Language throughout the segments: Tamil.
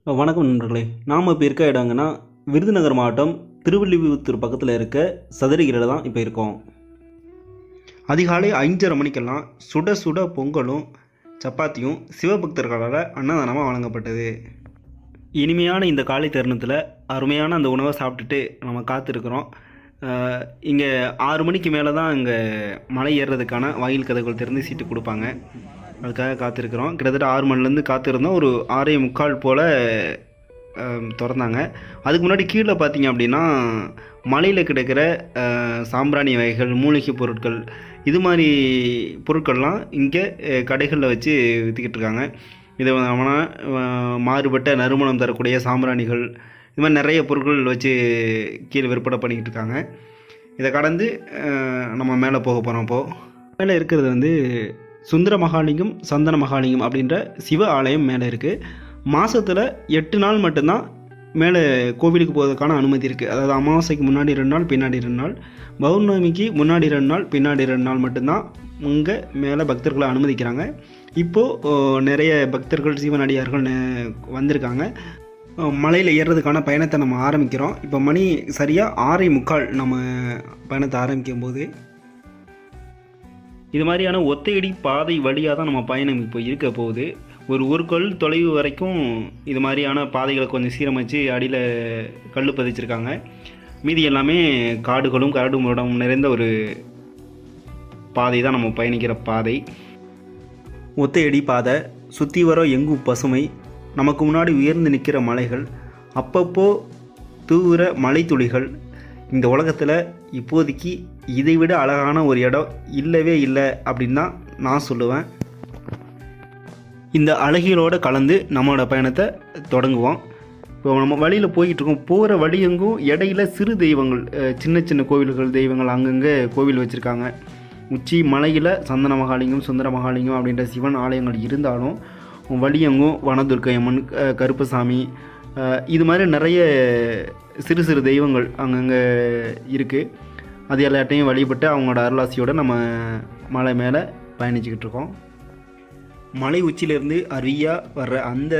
வணக்கம் நண்பர்களே. நாம் இப்போ இருக்க இடங்கன்னா விருதுநகர் மாவட்டம் திருவள்ளிபுத்தூர் பக்கத்தில் இருக்க சதுரகிரியில் தான் இப்போ இருக்கோம். அதிகாலை 5:30 மணிக்கெல்லாம் சுட சுட பொங்கலும் சப்பாத்தியும் சிவபக்தர்களால் அன்னதானமாக வழங்கப்பட்டது. இனிமையான இந்த காலை தருணத்தில் அருமையான அந்த உணவை சாப்பிட்டுட்டு நம்ம காத்திருக்கிறோம். இங்கே 6 மணிக்கு மேலே தான் இங்கே மலை ஏறுறதுக்கான வாயில் கதவுகள் திறந்து சீட்டு கொடுப்பாங்க. அதுக்காக காத்திருக்கிறோம். கிட்டத்தட்ட 6 மணிலேருந்து காத்திருந்தோம். ஒரு 6:45 போல் திறந்தாங்க. அதுக்கு முன்னாடி கீழே பார்த்தீங்க அப்படின்னா மலையில் கிடைக்கிற சாம்பிராணி வகைகள், மூலிகை பொருட்கள், இது மாதிரி பொருட்கள்லாம் இங்கே கடைகளில் வச்சு விற்றுக்கிட்டு இருக்காங்க. இதை மாறுபட்ட நறுமணம் தரக்கூடிய சாம்பிராணிகள், இது மாதிரி நிறைய பொருட்கள் வச்சு கீழே விற்பனை பண்ணிக்கிட்டு இருக்காங்க. இதை கடந்து நம்ம மேலே போக போகிறோம். இப்போது மேலே இருக்கிறது வந்து சுந்தர மகாலிங்கம், சந்தன மகாலிங்கம் அப்படின்ற சிவ ஆலயம் மேலே இருக்குது. மாதத்தில் 8 நாள் மட்டும்தான் மேலே கோவிலுக்கு போவதற்கான அனுமதி இருக்குது. அதாவது அமாவாசைக்கு முன்னாடி 2 நாள், பின்னாடி 2 நாள், பௌர்ணமிக்கு முன்னாடி 2 நாள், பின்னாடி 2 நாள் மட்டும்தான் இங்கே மேலே பக்தர்களை அனுமதிக்கிறாங்க. இப்போது நிறைய பக்தர்கள், சிவனடியார்கள் வந்திருக்காங்க. மலையில் ஏறுறதுக்கான பயணத்தை நம்ம ஆரம்பிக்கிறோம். இப்போ மணி சரியாக 6:45 நம்ம பயணத்தை ஆரம்பிக்கும் போது இது மாதிரியான ஒத்தையடி பாதை வழியாக தான் நம்ம பயணம் இப்போ இருக்க போகுது. ஒரு கல் தொலைவு வரைக்கும் இது மாதிரியான பாதைகளை கொஞ்சம் சீரமைச்சு அடியில் கல் பதிச்சிருக்காங்க. மீதி எல்லாமே காடுகளும் கரடு முரடும் நிறைந்த ஒரு பாதை தான் நம்ம பயணிக்கிற பாதை. ஒத்தையடி பாதை, சுற்றி வர எங்கும் பசுமை, நமக்கு முன்னாடி உயர்ந்து நிற்கிற மலைகள், அப்பப்போ தூவுற மலைத்துளிகள். இந்த உலகத்தில் இப்போதைக்கு இதை விட அழகான ஒரு இடம் இல்லவே இல்லை அப்படின்னு தான் நான் சொல்லுவேன். இந்த அழகியலோடு கலந்து நம்மளோட பயணத்தை தொடங்குவோம். இப்போ நம்ம வழியில் போய்கிட்டுருக்கோம். போகிற வழி எங்கும் இடையில சிறு தெய்வங்கள், சின்ன சின்ன கோவில்கள், தெய்வங்கள் அங்கங்கே கோவில் வச்சுருக்காங்க. உச்சி மலையில் சந்தன மகாலிங்கம், சுந்தர மகாலிங்கம் அப்படின்ற சிவன் ஆலயங்கள் இருந்தாலும் வழியெங்கும் வனதுர்க்கை அம்மன், கருப்பசாமி, இது மாதிரி நிறைய சிறு சிறு தெய்வங்கள் அங்கங்கே இருக்குது. அது எல்லாட்டையும் வழிபட்டு அவங்களோட அருளாசியோடு நம்ம மலை மேலே பயணிச்சுக்கிட்டு இருக்கோம். மலை உச்சியிலேருந்து அருவியாக வர்ற அந்த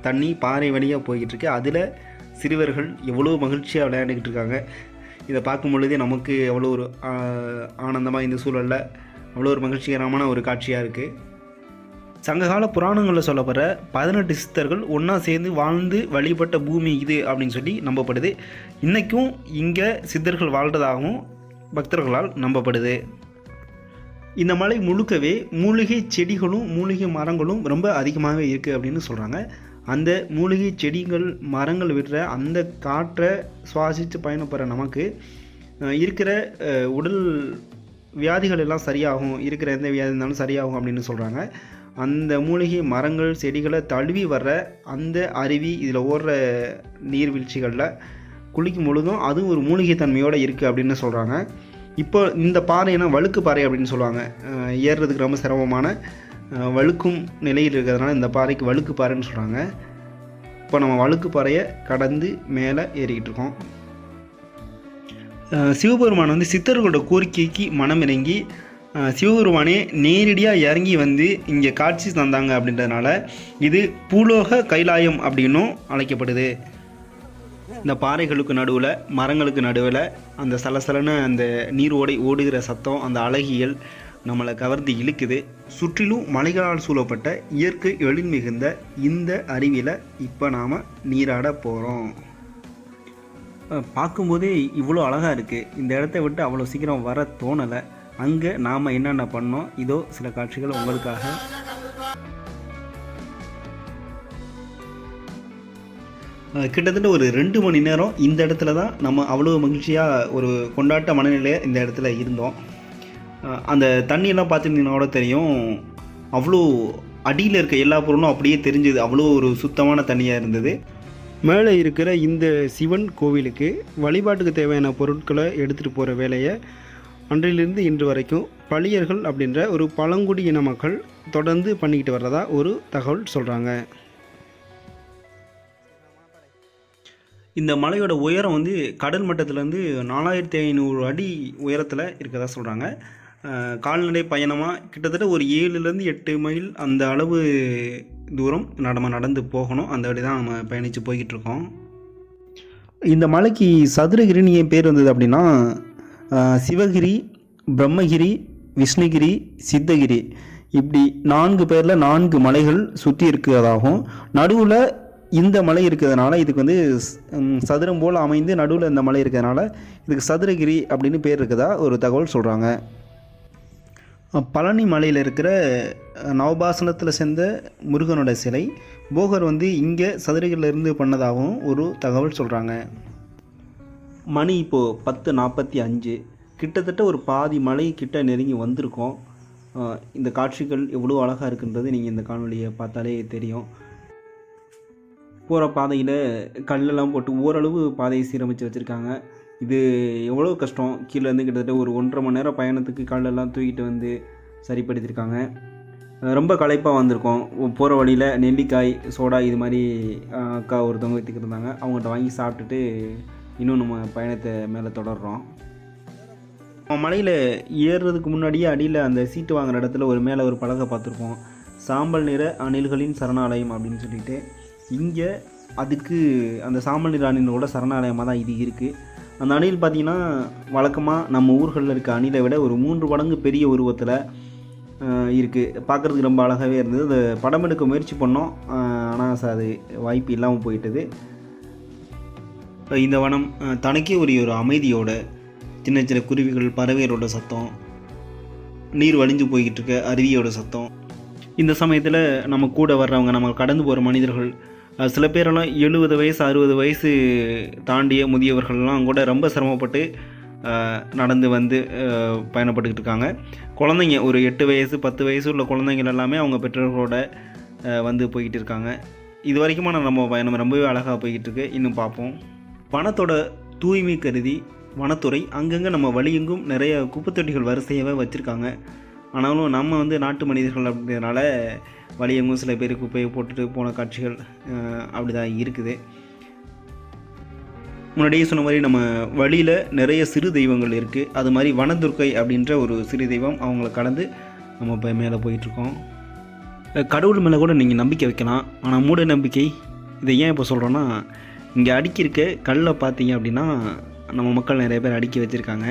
தண்ணி பாறை வழியாக போய்கிட்டு இருக்கு. அதில் சிறுவர்கள் எவ்வளோ மகிழ்ச்சியாக விளையாண்டுக்கிட்டு இருக்காங்க. இதை பார்க்கும் பொழுதே நமக்கு எவ்வளோ ஒரு ஆனந்தமாக, இந்த சூழலில் அவ்வளோ ஒரு மகிழ்ச்சிகரமான ஒரு காட்சியாக இருக்குது. சங்ககால புராணங்களில் சொல்லப்படுற 18 சித்தர்கள் ஒன்றா சேர்ந்து வாழ்ந்து வழிபட்ட பூமி இது அப்படின்னு சொல்லி நம்பப்படுது. இன்றைக்கும் இங்கே சித்தர்கள் வாழ்கிறதாகவும் பக்தர்களால் நம்பப்படுது. இந்த மலை முழுக்கவே மூலிகை செடிகளும் மூலிகை மரங்களும் ரொம்ப அதிகமாகவே இருக்குது அப்படின்னு சொல்கிறாங்க. அந்த மூலிகை செடிகள், மரங்கள் விடுற அந்த காற்றை சுவாசித்து பயணப்படுற நமக்கு இருக்கிற உடல் வியாதிகள் எல்லாம் சரியாகும், இருக்கிற எந்த வியாதி இருந்தாலும் சரியாகும் அப்படின்னு சொல்கிறாங்க. அந்த மூலிகை மரங்கள், செடிகளை தழுவி வர்ற அந்த அருவி, இதில் ஓடுற நீர்வீழ்ச்சிகளில் குளிக்கும் பொழுதும் அதுவும் ஒரு மூலிகை தன்மையோடு இருக்குது அப்படின்னு சொல்கிறாங்க. இப்போ இந்த பாறைனா வழுக்கு பாறை அப்படின்னு சொல்லுவாங்க. ஏறுறதுக்கு ரொம்ப சிரமமான வழுக்கும் நிலையில் இருக்கிறதுனால இந்த பாறைக்கு வழுக்கு பாறைன்னு சொல்கிறாங்க. இப்போ நம்ம வழுக்கு பாறையை கடந்து மேலே ஏறிக்கிட்டு இருக்கோம். சிவபெருமான் வந்து சித்தர்களோட கோரிக்கைக்கு மனமிறங்கி சிவபெருமானே நேரடியாக இறங்கி வந்து இங்கே காட்சி தந்தாங்க அப்படின்றதுனால இது பூலோக கைலாயம் அப்படின்னும் அழைக்கப்படுது. இந்த பாறைகளுக்கு நடுவில், மரங்களுக்கு நடுவில் அந்த சலசலன அந்த நீர் ஓடுகிற சத்தம், அந்த அழகியல் நம்மளை கவர்ந்து இழுக்குது. சுற்றிலும் மலைகளால் சூழப்பட்ட இயற்கை எழில் மிகுந்த இந்த அருவியில் இப்போ நாம் நீராட போகிறோம். பார்க்கும்போதே இவ்வளோ அழகாக இருக்குது. இந்த இடத்த விட்டு அவ்வளோ சீக்கிரம் வர தோணலை. அங்கே நாம் என்னென்ன பண்ணோம், இதோ சில காட்சிகள் உங்களுக்காக. கிட்டத்தட்ட ஒரு 2 மணி நேரம் இந்த இடத்துல தான் நம்ம அவ்வளோ மகிழ்ச்சியாக ஒரு கொண்டாட்ட மனநிலையை இந்த இடத்துல இருந்தோம். அந்த தண்ணியெல்லாம் பார்த்துருந்தீங்கன்னா கூட தெரியும், அவ்வளோ அடியில் இருக்க எல்லா பொருளும் அப்படியே தெரிஞ்சுது. அவ்வளோ ஒரு சுத்தமான தண்ணியாக இருந்தது. மேலே இருக்கிற இந்த சிவன் கோவிலுக்கு வழிபாட்டுக்கு தேவையான பொருட்களை எடுத்துகிட்டு போகிற வேலையை அன்றிலிருந்து இன்று வரைக்கும் பளியர்கள் அப்படின்ற ஒரு பழங்குடி இன மக்கள் தொடர்ந்து பண்ணிக்கிட்டு வர்றதா ஒரு தகவல் சொல்கிறாங்க. இந்த மலையோட உயரம் வந்து கடல் மட்டத்திலேருந்து 4500 அடி உயரத்தில் இருக்கிறதா சொல்கிறாங்க. கால்நடை பயணமாக கிட்டத்தட்ட ஒரு 7லேருந்து 8 மைல் அந்த அளவு தூரம் நம்ம நடந்து போகணும். அந்த வழி தான் நம்ம பயணித்து போய்கிட்டு இருக்கோம். இந்த மலைக்கு சதுரகிரின்னு ஏன் பேர் வந்தது அப்படின்னா, சிவகிரி, பிரம்மகிரி, விஷ்ணுகிரி, சித்தகிரி இப்படி 4 பேரில் 4 மலைகள் சுற்றி இருக்கிறதாகவும், நடுவில் இந்த மலை இருக்கிறதுனால இதுக்கு வந்து சதுரம் போல் அமைந்து நடுவில் இந்த மலை இருக்கிறதுனால இதுக்கு சதுரகிரி அப்படின்னு பேர் இருக்கிறதா ஒரு தகவல் சொல்கிறாங்க. பழனி மலையில் இருக்கிற நவபாசனத்தில் சேர்ந்த முருகனோட சிலை போகர் வந்து இங்கே சதுரகிரியிலேருந்து பண்ணதாகவும் ஒரு தகவல் சொல்கிறாங்க. மணி இப்போது 10:45, கிட்டத்தட்ட ஒரு பாதி மலை கிட்ட நெருங்கி வந்திருக்கோம். இந்த காட்சிகள் எவ்வளோ அழகாக இருக்குன்றது நீங்கள் இந்த காணொலியை பார்த்தாலே தெரியும். போகிற பாதையில் கல்லெல்லாம் போட்டு ஓரளவு பாதையை சீரமைச்சு வச்சுருக்காங்க. இது எவ்வளோ கஷ்டம், கீழேருந்து கிட்டத்தட்ட ஒரு 1.5 மணி நேரம் பயணத்துக்கு கல்லெல்லாம் தூக்கிட்டு வந்து சரிப்படுத்தியிருக்காங்க. ரொம்ப களைப்பாக வந்திருக்கோம். போகிற வழியில் நெல்லிக்காய், சோடா இது மாதிரி அக்கா ஒருத்தவங்க விற்றுக்கிட்டு இருந்தாங்க. அவங்கள்ட்ட வாங்கி சாப்பிட்டுட்டு இன்னும் நம்ம பயணத்தை மேலே தொடர்றோம். மலையில் ஏறுறதுக்கு முன்னாடியே அடியில் அந்த சீட்டு வாங்குகிற இடத்துல மேலே ஒரு பலகை பார்த்துருக்கோம், சாம்பல் நிற அணில்களின் சரணாலயம் அப்படின்னு சொல்லிட்டு. இங்கே அதுக்கு அந்த சாம்பல் நிற அணிலோட சரணாலயமாக தான் இது இருக்குது. அந்த அணில் பார்த்திங்கன்னா வழக்கமாக நம்ம ஊர்களில் இருக்க அணிலை விட ஒரு 3 மடங்கு பெரிய உருவத்தில் இருக்குது. பார்க்குறதுக்கு ரொம்ப அழகாகவே இருந்தது. அதை படம் எடுக்க முயற்சி பண்ணோம், ஆனால் அது வாய்ப்பு இல்லாமல் போயிட்டது. இந்த வனம் தனக்கே ஒரு அமைதியோட சின்ன சின்ன குருவிகள், பறவைகளோட சத்தம், நீர் வழிஞ்சு போய்கிட்டு இருக்க அருவியோட சத்தம். இந்த சமயத்தில் நம்ம கூட வர்றவங்க, நம்ம கடந்து போகிற மனிதர்கள், சில பேரெல்லாம் 70 வயசு 60 வயசு தாண்டிய முதியவர்கள்லாம் கூட ரொம்ப சிரமப்பட்டு நடந்து வந்து பயணப்பட்டுக்கிட்டு இருக்காங்க. குழந்தைங்க ஒரு 8 வயசு 10 வயசு உள்ள குழந்தைங்கள் எல்லாமே அவங்க பெற்றோர்களோட வந்து போய்கிட்டு இருக்காங்க. இது வரைக்குமான நம்ம பயணம் ரொம்பவே அழகாக போய்கிட்டு இருக்கு. இன்னும் பார்ப்போம். வனத்தோட தூய்மை கருதி வனத்துறை அங்கங்கே நம்ம வழியெங்கும் நிறைய குப்பைத்தொட்டிகள் வரிசையாகவே வச்சுருக்காங்க. ஆனாலும் நம்ம வந்து நாட்டு மனிதர்கள் அப்படின்றதுனால வழியெங்கும் சில பேர் குப்பையை போட்டுட்டு போன காட்சிகள் அப்படி தான் இருக்குது. முன்னாடியே சொன்ன மாதிரி நம்ம வழியில் நிறைய சிறு தெய்வங்கள் இருக்குது. அது மாதிரி வனதுர்க்கை அப்படின்ற ஒரு சிறு தெய்வம், அவங்கள கடந்து நம்ம இப்போ மேலே போயிட்டுருக்கோம். கடவுள் மேலே கூட நீங்கள் நம்பிக்கை வைக்கலாம், ஆனால் மூட நம்பிக்கை. இதை ஏன் இப்போ சொல்கிறோன்னா, இங்கே அடுக்கியிருக்க கல்லை பார்த்தீங்க அப்படின்னா நம்ம மக்கள் நிறைய பேர் அடுக்கி வச்சுருக்காங்க.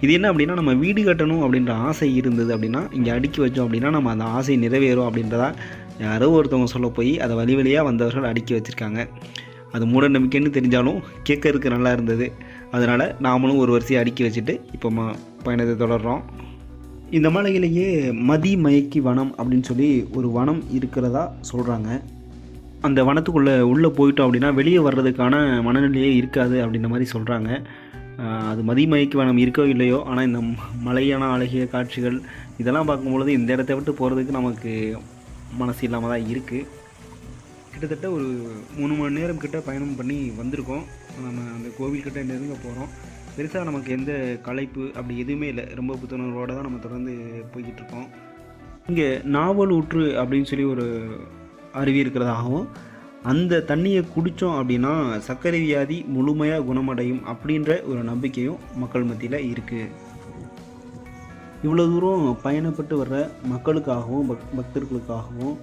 இது என்ன அப்படின்னா, நம்ம வீடு கட்டணும் அப்படின்ற ஆசை இருந்தது அப்படின்னா இங்கே அடுக்கி வச்சோம் அப்படின்னா நம்ம அந்த ஆசை நிறைவேறும் அப்படின்றதா யாரோ ஒருத்தவங்க சொல்ல போய் அதை வழி வழியாக வந்தவர்கள் அடுக்கி வச்சுருக்காங்க. அது மூட நம்பிக்கைன்னு தெரிஞ்சாலும் கேட்கறதுக்கு நல்லா இருந்தது. அதனால் நாமளும் ஒரு வரிசையை அடுக்கி வச்சுட்டு இப்போ பயணத்தை தொடர்றோம். இந்த மலையிலேயே மதிமயக்கி வனம் அப்படின்னு சொல்லி ஒரு வனம் இருக்கிறதா சொல்கிறாங்க. அந்த வனத்துக்குள்ளே உள்ளே போயிட்டோம் அப்படின்னா வெளியே வர்றதுக்கான மனநிலையே இருக்காது அப்படின்ற மாதிரி சொல்கிறாங்க. அது மதிமயக்கி வனம் இருக்கோ இல்லையோ, ஆனால் இந்த மலையான அழகிய காட்சிகள் இதெல்லாம் பார்க்கும்பொழுது இந்த இடத்த விட்டு போகிறதுக்கு நமக்கு மனசு இல்லாமல் தான் இருக்குது. கிட்டத்தட்ட ஒரு 3 மணி நேரம் கிட்ட பயணம் பண்ணி வந்திருக்கோம். நம்ம அந்த கோவில்கிட்ட நெருங்க போகிறோம். பெருசாக நமக்கு எந்த களைப்பு அப்படி எதுவுமே இல்லை, ரொம்ப புத்துணர்வோடு தான் நம்ம தொடர்ந்து போய்கிட்டு இருக்கோம். இங்கே நாவல் ஊற்று அப்படின்னு சொல்லி ஒரு அருவி இருக்கிறதாகவும், அந்த தண்ணியை குடித்தோம் அப்படின்னா சர்க்கரை வியாதி முழுமையாக குணமடையும் அப்படின்ற ஒரு நம்பிக்கையும் மக்கள் மத்தியில் இருக்குது. இவ்வளோ தூரம் பயணப்பட்டு வர்ற மக்களுக்காகவும் பக்தர்களுக்காகவும்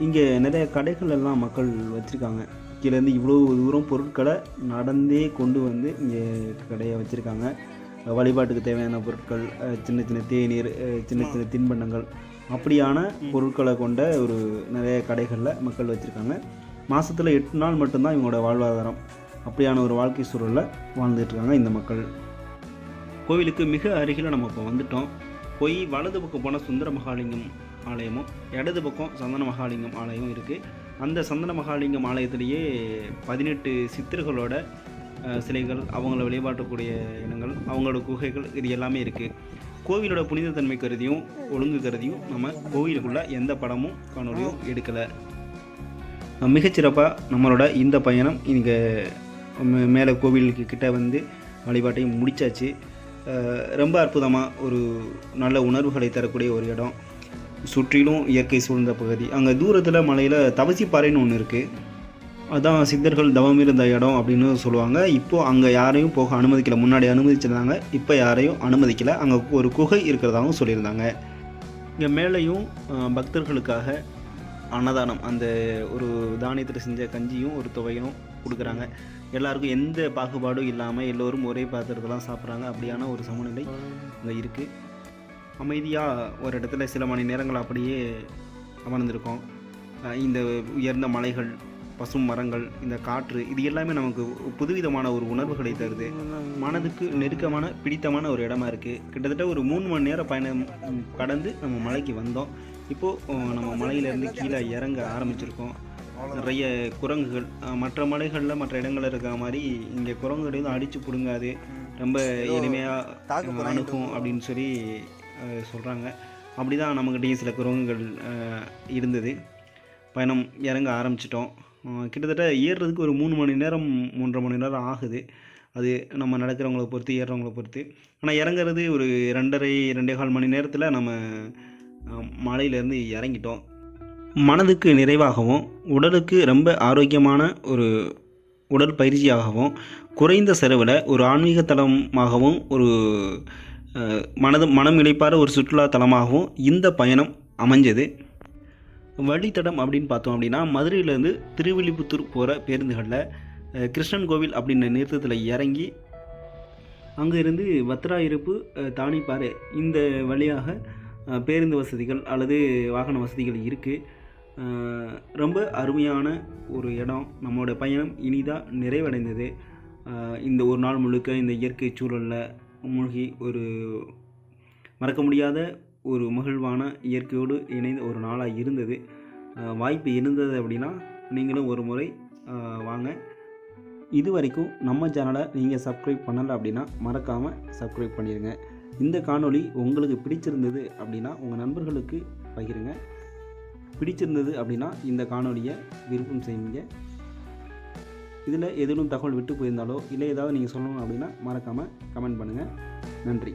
இங்கே நிறைய கடைகள் எல்லாம் மக்கள் வச்சுருக்காங்க. கீழேருந்து இவ்வளோ தூரம் பொருட்களை நடந்தே கொண்டு வந்து இங்கே கடையை வச்சுருக்காங்க. வழிபாட்டுக்கு தேவையான பொருட்கள், சின்ன சின்ன தேநீர், சின்ன சின்ன தின்பண்டங்கள் அப்படியான பொருட்களை கொண்ட ஒரு நிறைய கடைகளில் மக்கள் வச்சுருக்காங்க. மாதத்தில் 8 நாள் மட்டும்தான் இவங்களோட வாழ்வாதாரம். அப்படியான ஒரு வாழ்க்கை சூழலில் வாழ்ந்துட்டுருக்காங்க இந்த மக்கள். கோவிலுக்கு மிக அருகில் நம்ம இப்போ வந்துட்டோம். போய் வலது பக்கம் போனால் சுந்தர மகாலிங்கம் ஆலயமும், இடது பக்கம் சந்தன மகாலிங்கம் ஆலயம் இருக்குது. அந்த சந்தன மகாலிங்கம் ஆலயத்திலேயே 18 சித்தர்களோட சிலைகள், அவங்கள வழிபாட்டக்கூடிய இடங்கள், அவங்களோட குகைகள் இது எல்லாமே இருக்குது. கோவிலோட புனிதத்தன்மை கருதியும் ஒழுங்கு கருதியும் நம்ம கோவிலுக்குள்ளே எந்த படமும் காணொலியும் எடுக்கலை. மிகச்சிறப்பாக நம்மளோட இந்த பயணம் இங்கே மேலே கோவிலுக்கு கிட்ட வந்து வழிபாட்டையும் முடித்தாச்சு. ரொம்ப அற்புதமாக ஒரு நல்ல உணர்வுகளை தரக்கூடிய ஒரு இடம். சுற்றிலும் இயற்கை சூழ்ந்த பகுதி. அங்கே தூரத்தில் மலையில் தவசிப்பாறைன்னு ஒன்று இருக்குது. அதுதான் சித்தர்கள் தவம் இருந்த இடம் அப்படின்னு சொல்லுவாங்க. இப்போது அங்கே யாரையும் போக அனுமதிக்கலை. முன்னாடி அனுமதிச்சிருந்தாங்க, இப்போ யாரையும் அனுமதிக்கலை. அங்கே ஒரு குகை இருக்கிறதாகவும் சொல்லியிருந்தாங்க. இங்கே மேலேயும் பக்தர்களுக்காக அன்னதானம், அந்த ஒரு தானியத்தில் செஞ்ச கஞ்சியும் ஒரு துவையனும் கொடுக்குறாங்க. எல்லாருக்கும் எந்த பாகுபாடும் இல்லாமல் எல்லோரும் ஒரே பாத்திரத்தெல்லாம் சாப்பிட்றாங்க. அப்படியான ஒரு சமநிலை அங்கே இருக்குது. அமைதியாக ஒரு இடத்துல சில மணி நேரங்கள் அப்படியே அமர்ந்திருக்கோம். இந்த உயர்ந்த மலைகள், பசும் மரங்கள், இந்த காற்று, இது எல்லாமே நமக்கு புதுவிதமான ஒரு உணர்வுகளை தருது. மனதுக்கு நெருக்கமான பிடித்தமான ஒரு இடமா இருக்குது. கிட்டத்தட்ட ஒரு 3 மணி நேரம் பயணம் கடந்து நம்ம மலைக்கு வந்தோம். இப்போது நம்ம மலையிலேருந்து கீழே இறங்க ஆரம்பிச்சிருக்கோம். நிறைய குரங்குகள், மற்ற மலைகளில் மற்ற இடங்களில் இருக்கிற மாதிரி இங்கே குரங்குகள் எதுவும் அடித்து பிடுங்காது, ரொம்ப எளிமையாக அணுகும் அப்படின்னு சொல்லி சொல்கிறாங்க. அப்படி தான் நம்மக்கிட்டேயும் சில குரங்குகள் இருந்தது. பயணம் இறங்க ஆரம்பிச்சிட்டோம். கிட்டத்தட்ட ஏறுறதுக்கு ஒரு 3 மணி நேரம் 3.5 மணி நேரம் ஆகுது. அது நம்ம நடக்கிறவங்கள பொறுத்து, ஏறுறவங்கள பொறுத்து. ஆனால் இறங்குறது ஒரு 2.5 மணி நேரத்தில் நம்ம மலையிலேருந்து இறங்கிட்டோம். மனதுக்கு நிறைவாகவும் உடலுக்கு ரொம்ப ஆரோக்கியமான ஒரு உடல் பயிற்சியாகவும் குறைந்த செலவில் ஒரு ஆன்மீக தலமாகவும் ஒரு மனம் இளைப்பாற ஒரு சுற்றுலா தலமாகவும் இந்த பயணம் அமைஞ்சது. வழித்தடம் அப்படின்னு பார்த்தோம் அப்படின்னா, மதுரையிலேருந்து திருவில்லிபுத்தூர் போகிற பேருந்துகளில் கிருஷ்ணன் கோவில் அப்படின்ற நிறுத்தத்தில் இறங்கி அங்கே இருந்து வத்திராயிருப்பு, தானிப்பாறை இந்த வழியாக பேருந்து வசதிகள் அல்லது வாகன வசதிகள் இருக்குது. ரொம்ப அருமையான ஒரு இடம். நம்மளோட பயணம் இனிதாக நிறைவடைந்தது. இந்த ஒரு நாள் முழுக்க இந்த இயற்கை சூழலில் மூழ்கி ஒரு மறக்க முடியாத ஒரு மகிழ்வான இயற்கையோடு இணைந்த ஒரு நாளாக இருந்தது. வாய்ப்பு இருந்தது அப்படின்னா நீங்களும் ஒரு முறை வாங்க. இது வரைக்கும் நம்ம சேனலை நீங்கள் சப்ஸ்கிரைப் பண்ணலை அப்படின்னா மறக்காமல் சப்ஸ்கிரைப் பண்ணிடுங்க. இந்த காணொளி உங்களுக்கு பிடிச்சிருந்தது அப்படின்னா உங்கள் நண்பர்களுக்கு பகிருங்க. பிடிச்சிருந்தது அப்படின்னா இந்த காணொளியை விருப்பம் செய்யுங்க. இதில் எதுவும் தகவல் விட்டு போயிருந்தாலோ இல்லை ஏதாவது நீங்கள் சொல்லணும் அப்படின்னா மறக்காமல் கமெண்ட் பண்ணுங்கள். நன்றி.